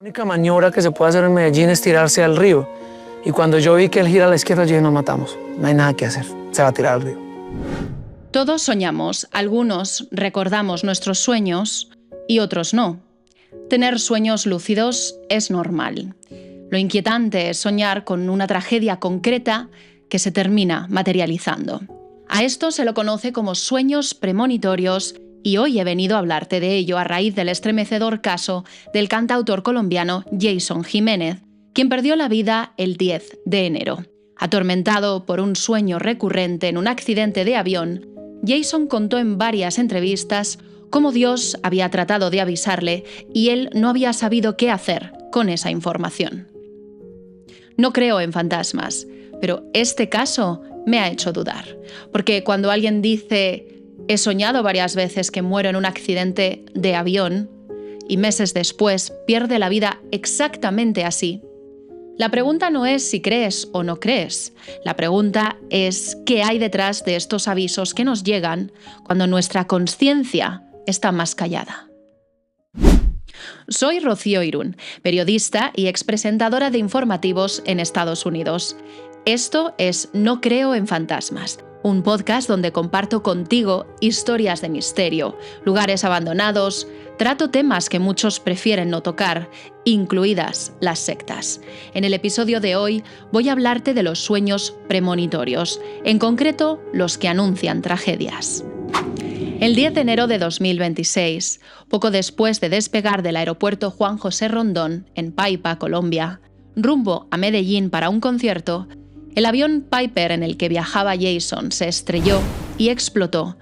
La única maniobra que se puede hacer en Medellín es tirarse al río. Y cuando yo vi que él gira a la izquierda, yo dije, nos matamos. No hay nada que hacer. Se va a tirar al río. Todos soñamos, algunos recordamos nuestros sueños y otros no. Tener sueños lúcidos es normal. Lo inquietante es soñar con una tragedia concreta que se termina materializando. A esto se lo conoce como sueños premonitorios y hoy he venido a hablarte de ello a raíz del estremecedor caso del cantautor colombiano Jason Jiménez, quien perdió la vida el 10 de enero. Atormentado por un sueño recurrente en un accidente de avión, Jason contó en varias entrevistas cómo Dios había tratado de avisarle y él no había sabido qué hacer con esa información. No creo en fantasmas, pero este caso me ha hecho dudar, porque cuando alguien dice «he soñado varias veces que muero en un accidente de avión» y meses después pierde la vida exactamente así, la pregunta no es si crees o no crees. La pregunta es qué hay detrás de estos avisos que nos llegan cuando nuestra conciencia está más callada. Soy Rocío Irún, periodista y expresentadora de informativos en Estados Unidos. Esto es No Creo en Fantasmas, un podcast donde comparto contigo historias de misterio, lugares abandonados, trato temas que muchos prefieren no tocar, incluidas las sectas. En el episodio de hoy voy a hablarte de los sueños premonitorios, en concreto los que anuncian tragedias. El 10 de enero de 2026, poco después de despegar del aeropuerto Juan José Rondón, en Paipa, Colombia, rumbo a Medellín para un concierto, el avión Piper en el que viajaba Jason se estrelló y explotó,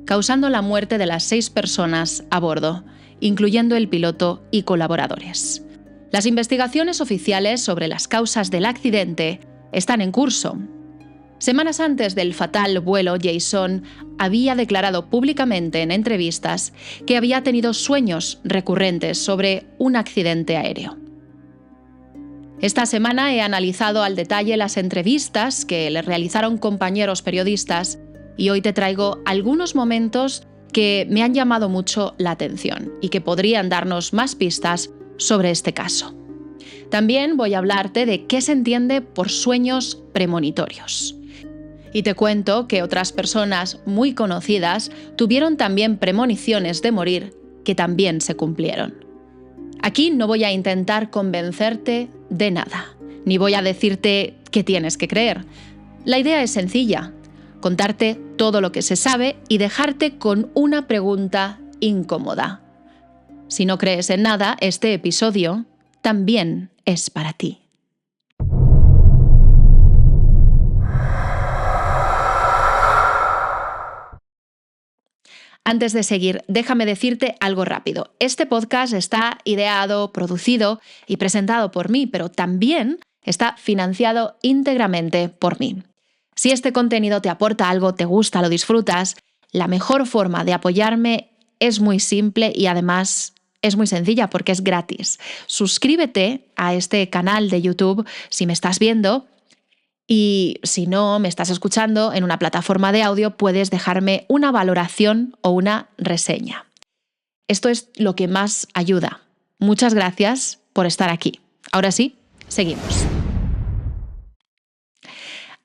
causando la muerte de las 6 personas a bordo, incluyendo el piloto y colaboradores. Las investigaciones oficiales sobre las causas del accidente están en curso. Semanas antes del fatal vuelo, Jason había declarado públicamente en entrevistas que había tenido sueños recurrentes sobre un accidente aéreo. Esta semana he analizado al detalle las entrevistas que le realizaron compañeros periodistas y hoy te traigo algunos momentos que me han llamado mucho la atención y que podrían darnos más pistas sobre este caso. También voy a hablarte de qué se entiende por sueños premonitorios. Y te cuento que otras personas muy conocidas tuvieron también premoniciones de morir que también se cumplieron. Aquí no voy a intentar convencerte de nada, ni voy a decirte qué tienes que creer. La idea es sencilla, contarte todo lo que se sabe y dejarte con una pregunta incómoda. Si no crees en nada, este episodio también es para ti. Antes de seguir, déjame decirte algo rápido. Este podcast está ideado, producido y presentado por mí, pero también está financiado íntegramente por mí. Si este contenido te aporta algo, te gusta, lo disfrutas, la mejor forma de apoyarme es muy simple y además es muy sencilla porque es gratis. Suscríbete a este canal de YouTube si me estás viendo. Y si no me estás escuchando en una plataforma de audio, puedes dejarme una valoración o una reseña. Esto es lo que más ayuda. Muchas gracias por estar aquí. Ahora sí, seguimos.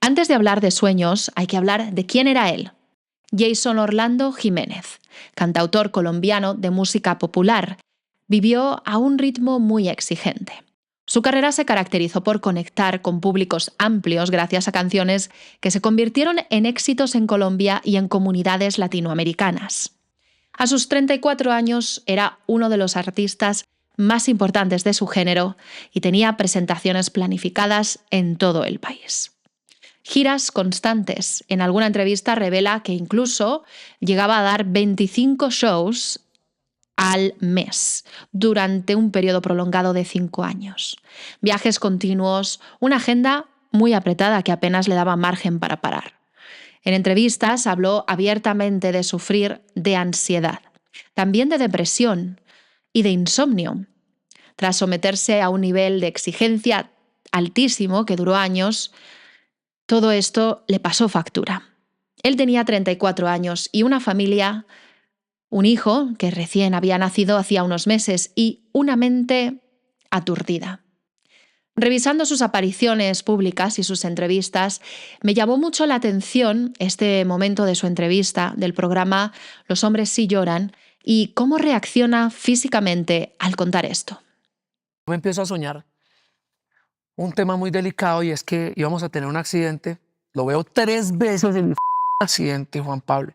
Antes de hablar de sueños, hay que hablar de quién era él. Jason Orlando Jiménez, cantautor colombiano de música popular, vivió a un ritmo muy exigente. Su carrera se caracterizó por conectar con públicos amplios gracias a canciones que se convirtieron en éxitos en Colombia y en comunidades latinoamericanas. A sus 34 años era uno de los artistas más importantes de su género y tenía presentaciones planificadas en todo el país. Giras constantes. En alguna entrevista revela que incluso llegaba a dar 25 shows al mes, durante un periodo prolongado de 5 años. Viajes continuos, una agenda muy apretada que apenas le daba margen para parar. En entrevistas habló abiertamente de sufrir de ansiedad, también de depresión y de insomnio. Tras someterse a un nivel de exigencia altísimo que duró años, todo esto le pasó factura. Él tenía 34 años y una familia, un hijo que recién había nacido hacía unos meses y una mente aturdida. Revisando sus apariciones públicas y sus entrevistas, me llamó mucho la atención este momento de su entrevista del programa Los hombres sí lloran y cómo reacciona físicamente al contar esto. Me empiezo a soñar un tema muy delicado y es que íbamos a tener un accidente. Lo veo 3 veces en mi accidente, Juan Pablo.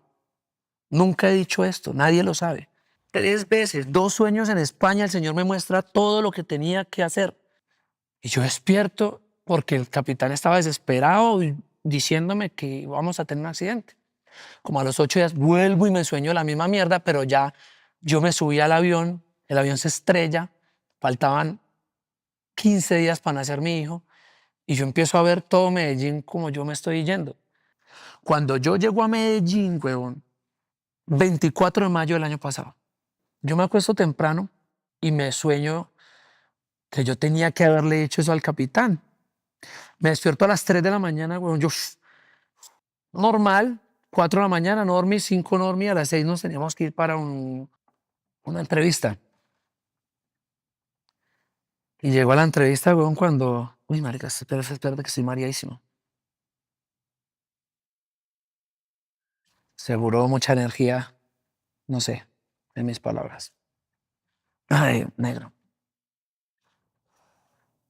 Nunca he dicho esto, nadie lo sabe. 3 veces, 2 sueños en España, el Señor me muestra todo lo que tenía que hacer. Y yo despierto porque el capitán estaba desesperado diciéndome que íbamos a tener un accidente. Como a los 8 días vuelvo y me sueño la misma mierda, pero ya yo me subí al avión, el avión se estrella, faltaban 15 días para nacer mi hijo y yo empiezo a ver todo Medellín como yo me estoy yendo. Cuando yo llego a Medellín, huevón, 24 de mayo del año pasado, yo me acuesto temprano y me sueño que yo tenía que haberle dicho eso al capitán. Me despierto a las 3 de la mañana, huevón, yo normal, 4 de la mañana, no dormí, 5 no dormí, a las 6 nos teníamos que ir para una entrevista. Y llegó a la entrevista, huevón, cuando... Uy, marica, espérate que estoy mareadísimo. Seguro mucha energía, no sé, en mis palabras. Ay, negro.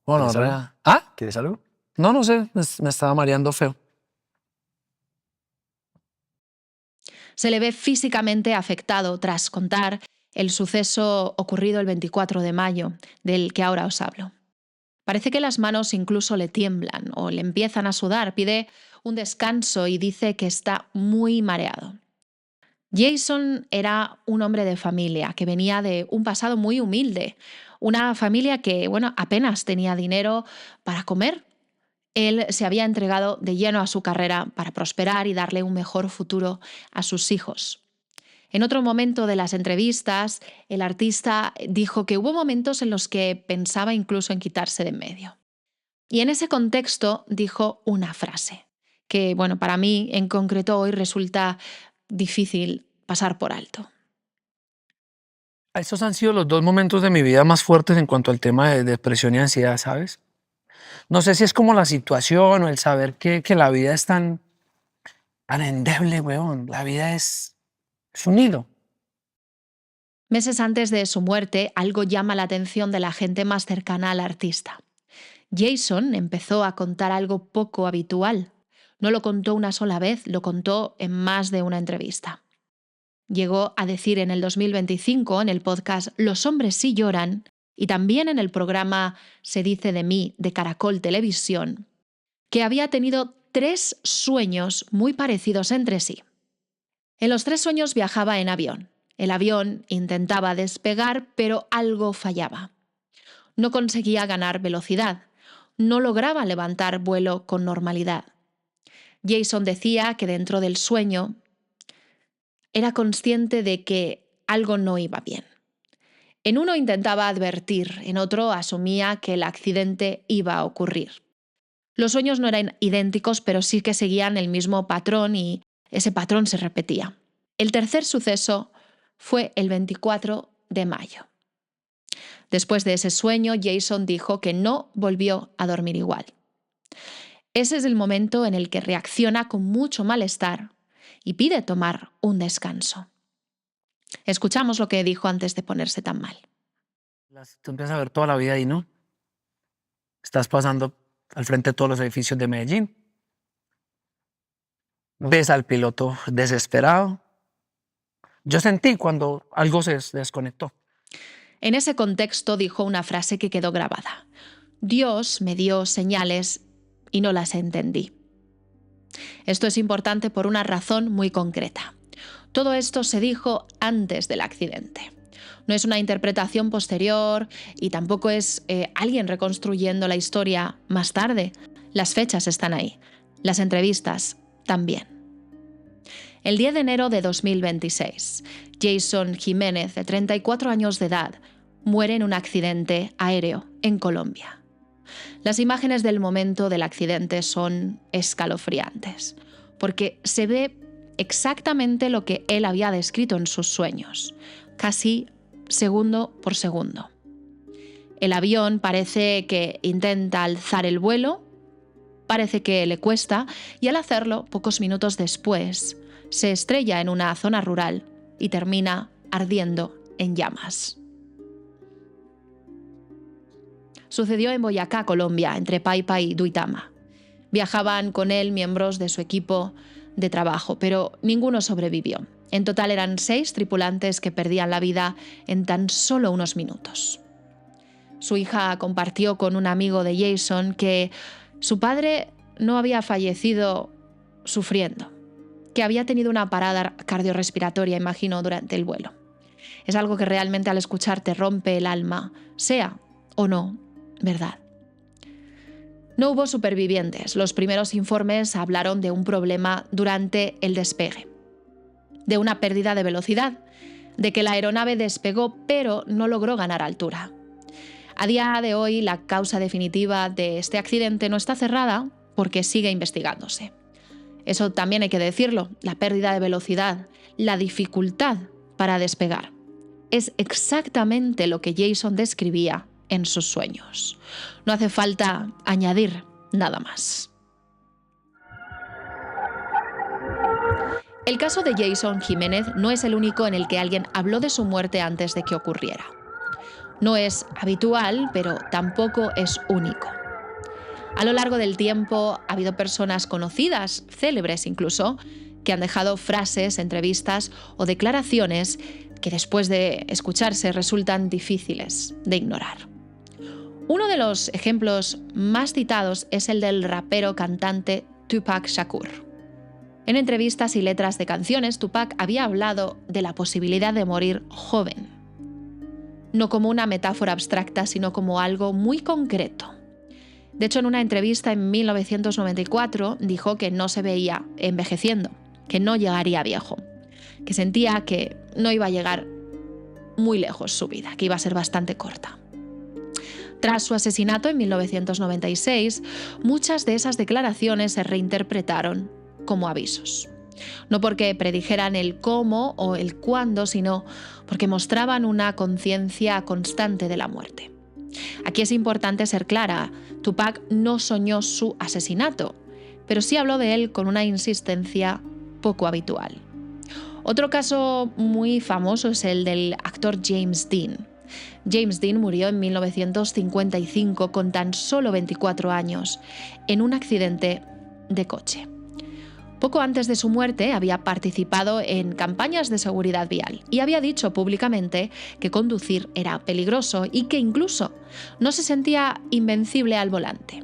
Bueno, ¿Quieres algo? ¿Ah? ¿Quieres algo? No, no sé, me estaba mareando feo. Se le ve físicamente afectado tras contar el suceso ocurrido el 24 de mayo, del que ahora os hablo. Parece que las manos incluso le tiemblan o le empiezan a sudar, pide un descanso y dice que está muy mareado. Jason era un hombre de familia que venía de un pasado muy humilde, una familia que, apenas tenía dinero para comer. Él se había entregado de lleno a su carrera para prosperar y darle un mejor futuro a sus hijos. En otro momento de las entrevistas, el artista dijo que hubo momentos en los que pensaba incluso en quitarse de en medio. Y en ese contexto dijo una frase que, para mí en concreto hoy resulta difícil pasar por alto. Estos han sido los 2 momentos de mi vida más fuertes en cuanto al tema de depresión y ansiedad, ¿sabes? No sé si es como la situación o el saber que la vida es tan endeble, weón. La vida es un hilo. Meses antes de su muerte, algo llama la atención de la gente más cercana al artista. Jason empezó a contar algo poco habitual. No lo contó una sola vez, lo contó en más de una entrevista. Llegó a decir en el 2025 en el podcast Los hombres sí lloran y también en el programa Se dice de mí de Caracol Televisión, que había tenido 3 sueños muy parecidos entre sí. En los 3 sueños viajaba en avión. El avión intentaba despegar, pero algo fallaba. No conseguía ganar velocidad. No lograba levantar vuelo con normalidad. Jason decía que dentro del sueño era consciente de que algo no iba bien. En uno intentaba advertir, en otro asumía que el accidente iba a ocurrir. Los sueños no eran idénticos, pero sí que seguían el mismo patrón y ese patrón se repetía. El tercer suceso fue el 24 de mayo. Después de ese sueño, Jason dijo que no volvió a dormir igual. Ese es el momento en el que reacciona con mucho malestar y pide tomar un descanso. Escuchamos lo que dijo antes de ponerse tan mal. Tú empiezas a ver toda la vida ahí, ¿no? Estás pasando al frente de todos los edificios de Medellín. Ves al piloto desesperado. Yo sentí cuando algo se desconectó. En ese contexto dijo una frase que quedó grabada. Dios me dio señales y no las entendí. Esto es importante por una razón muy concreta. Todo esto se dijo antes del accidente. No es una interpretación posterior y tampoco es alguien reconstruyendo la historia más tarde. Las fechas están ahí. Las entrevistas también. El 10 de enero de 2026, Jason Jiménez, de 34 años de edad, muere en un accidente aéreo en Colombia. Las imágenes del momento del accidente son escalofriantes, porque se ve exactamente lo que él había descrito en sus sueños, casi segundo por segundo. El avión parece que intenta alzar el vuelo, parece que le cuesta y al hacerlo, pocos minutos después, se estrella en una zona rural y termina ardiendo en llamas. Sucedió en Boyacá, Colombia, entre Paipa y Duitama. Viajaban con él miembros de su equipo de trabajo, pero ninguno sobrevivió. En total eran 6 tripulantes que perdían la vida en tan solo unos minutos. Su hija compartió con un amigo de Jason que su padre no había fallecido sufriendo, que había tenido una parada cardiorrespiratoria, imagino, durante el vuelo. Es algo que realmente al escuchar te rompe el alma, sea o no verdad. No hubo supervivientes. Los primeros informes hablaron de un problema durante el despegue, de una pérdida de velocidad, de que la aeronave despegó pero no logró ganar altura. A día de hoy, la causa definitiva de este accidente no está cerrada porque sigue investigándose. Eso también hay que decirlo, la pérdida de velocidad, la dificultad para despegar. Es exactamente lo que Jason describía en sus sueños. No hace falta añadir nada más. El caso de Jason Jiménez no es el único en el que alguien habló de su muerte antes de que ocurriera. No es habitual, pero tampoco es único. A lo largo del tiempo ha habido personas conocidas, célebres incluso, que han dejado frases, entrevistas o declaraciones que después de escucharse resultan difíciles de ignorar. Uno de los ejemplos más citados es el del rapero cantante Tupac Shakur. En entrevistas y letras de canciones, Tupac había hablado de la posibilidad de morir joven. No como una metáfora abstracta, sino como algo muy concreto. De hecho, en una entrevista en 1994 dijo que no se veía envejeciendo, que no llegaría viejo, que sentía que no iba a llegar muy lejos su vida, que iba a ser bastante corta. Tras su asesinato en 1996, muchas de esas declaraciones se reinterpretaron como avisos. No porque predijeran el cómo o el cuándo, sino porque mostraban una conciencia constante de la muerte. Aquí es importante ser clara, Tupac no soñó su asesinato, pero sí habló de él con una insistencia poco habitual. Otro caso muy famoso es el del actor James Dean. James Dean murió en 1955 con tan solo 24 años en un accidente de coche. Poco antes de su muerte había participado en campañas de seguridad vial y había dicho públicamente que conducir era peligroso y que incluso no se sentía invencible al volante.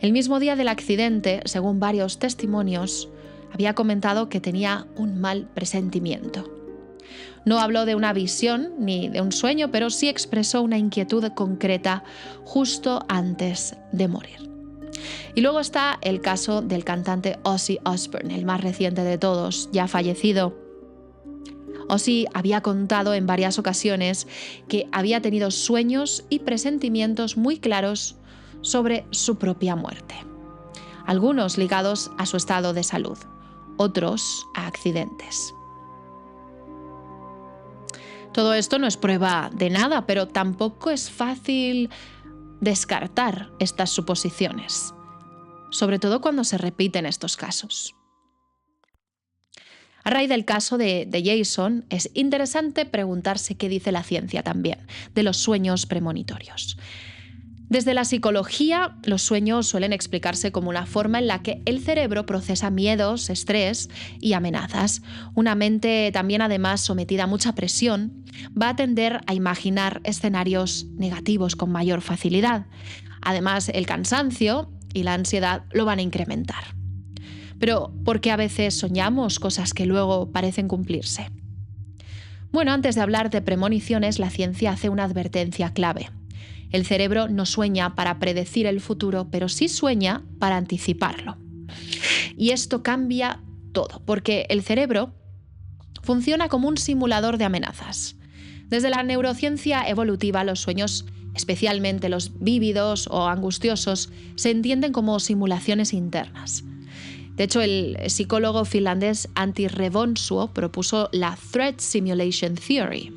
El mismo día del accidente, según varios testimonios, había comentado que tenía un mal presentimiento. No habló de una visión ni de un sueño, pero sí expresó una inquietud concreta justo antes de morir. Y luego está el caso del cantante Ozzy Osbourne, el más reciente de todos, ya fallecido. Ozzy había contado en varias ocasiones que había tenido sueños y presentimientos muy claros sobre su propia muerte. Algunos ligados a su estado de salud, otros a accidentes. Todo esto no es prueba de nada, pero tampoco es fácil descartar estas suposiciones, sobre todo cuando se repiten estos casos. A raíz del caso de Jason, es interesante preguntarse qué dice la ciencia también de los sueños premonitorios. Desde la psicología, los sueños suelen explicarse como una forma en la que el cerebro procesa miedos, estrés y amenazas. Una mente también además sometida a mucha presión va a tender a imaginar escenarios negativos con mayor facilidad. Además, el cansancio y la ansiedad lo van a incrementar. Pero, ¿por qué a veces soñamos cosas que luego parecen cumplirse? Bueno, antes de hablar de premoniciones, la ciencia hace una advertencia clave. El cerebro no sueña para predecir el futuro, pero sí sueña para anticiparlo. Y esto cambia todo, porque el cerebro funciona como un simulador de amenazas. Desde la neurociencia evolutiva, los sueños, especialmente los vívidos o angustiosos, se entienden como simulaciones internas. De hecho, el psicólogo finlandés Antti Revonsuo propuso la Threat Simulation Theory.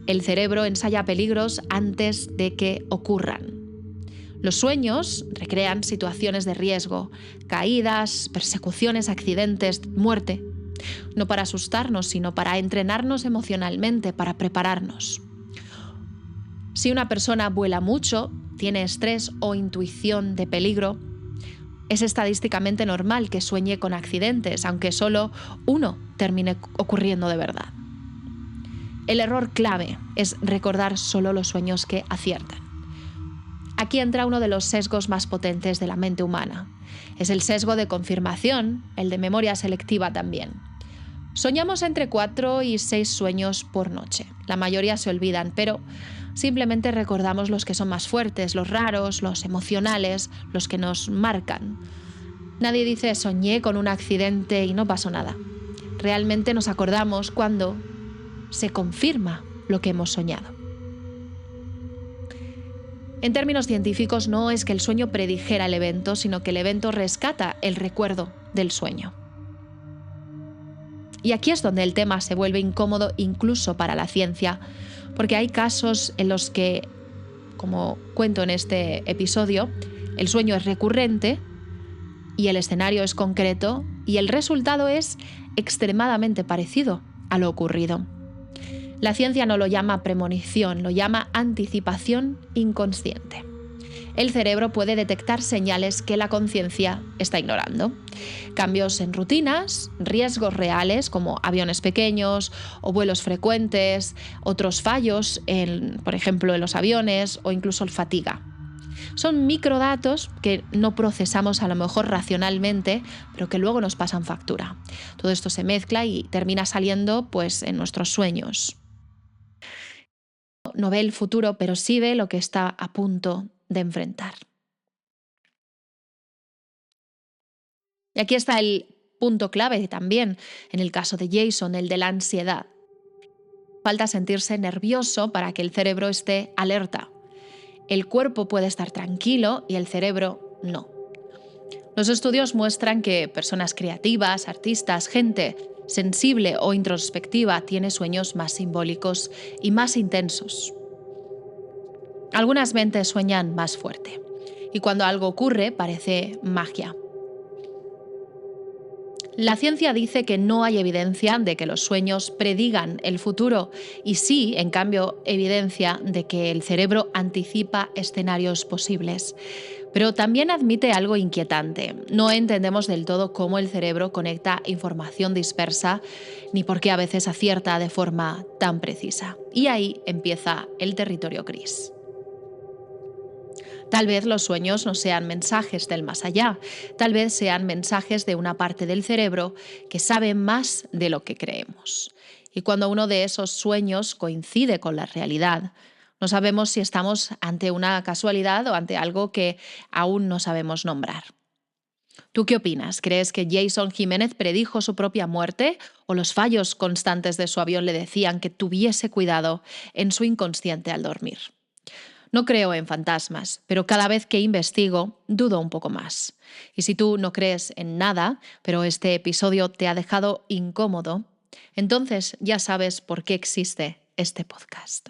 El cerebro ensaya peligros antes de que ocurran. Los sueños recrean situaciones de riesgo, caídas, persecuciones, accidentes, muerte. No para asustarnos, sino para entrenarnos emocionalmente, para prepararnos. Si una persona vuela mucho, tiene estrés o intuición de peligro, es estadísticamente normal que sueñe con accidentes, aunque solo uno termine ocurriendo de verdad. El error clave es recordar solo los sueños que aciertan. Aquí entra uno de los sesgos más potentes de la mente humana. Es el sesgo de confirmación, el de memoria selectiva también. Soñamos entre 4 y 6 sueños por noche. La mayoría se olvidan, pero simplemente recordamos los que son más fuertes, los raros, los emocionales, los que nos marcan. Nadie dice soñé con un accidente y no pasó nada. Realmente nos acordamos cuando se confirma lo que hemos soñado. En términos científicos, no es que el sueño predijera el evento, sino que el evento rescata el recuerdo del sueño. Y aquí es donde el tema se vuelve incómodo incluso para la ciencia, porque hay casos en los que, como cuento en este episodio, el sueño es recurrente y el escenario es concreto y el resultado es extremadamente parecido a lo ocurrido. La ciencia no lo llama premonición, lo llama anticipación inconsciente. El cerebro puede detectar señales que la conciencia está ignorando. Cambios en rutinas, riesgos reales como aviones pequeños o vuelos frecuentes, otros fallos, por ejemplo, en los aviones o incluso fatiga. Son microdatos que no procesamos a lo mejor racionalmente, pero que luego nos pasan factura. Todo esto se mezcla y termina saliendo pues, en nuestros sueños. No ve el futuro, pero sí ve lo que está a punto de enfrentar. Y aquí está el punto clave también, en el caso de Jason, el de la ansiedad. Falta sentirse nervioso para que el cerebro esté alerta. El cuerpo puede estar tranquilo y el cerebro no. Los estudios muestran que personas creativas, artistas, gente sensible o introspectiva tiene sueños más simbólicos y más intensos. Algunas mentes sueñan más fuerte y cuando algo ocurre parece magia. La ciencia dice que no hay evidencia de que los sueños predigan el futuro y sí, en cambio, evidencia de que el cerebro anticipa escenarios posibles. Pero también admite algo inquietante. No entendemos del todo cómo el cerebro conecta información dispersa ni por qué a veces acierta de forma tan precisa. Y ahí empieza el territorio gris. Tal vez los sueños no sean mensajes del más allá, tal vez sean mensajes de una parte del cerebro que sabe más de lo que creemos. Y cuando uno de esos sueños coincide con la realidad, no sabemos si estamos ante una casualidad o ante algo que aún no sabemos nombrar. ¿Tú qué opinas? ¿Crees que Jason Jiménez predijo su propia muerte o los fallos constantes de su avión le decían que tuviese cuidado en su inconsciente al dormir? No creo en fantasmas, pero cada vez que investigo, dudo un poco más. Y si tú no crees en nada, pero este episodio te ha dejado incómodo, entonces ya sabes por qué existe este podcast.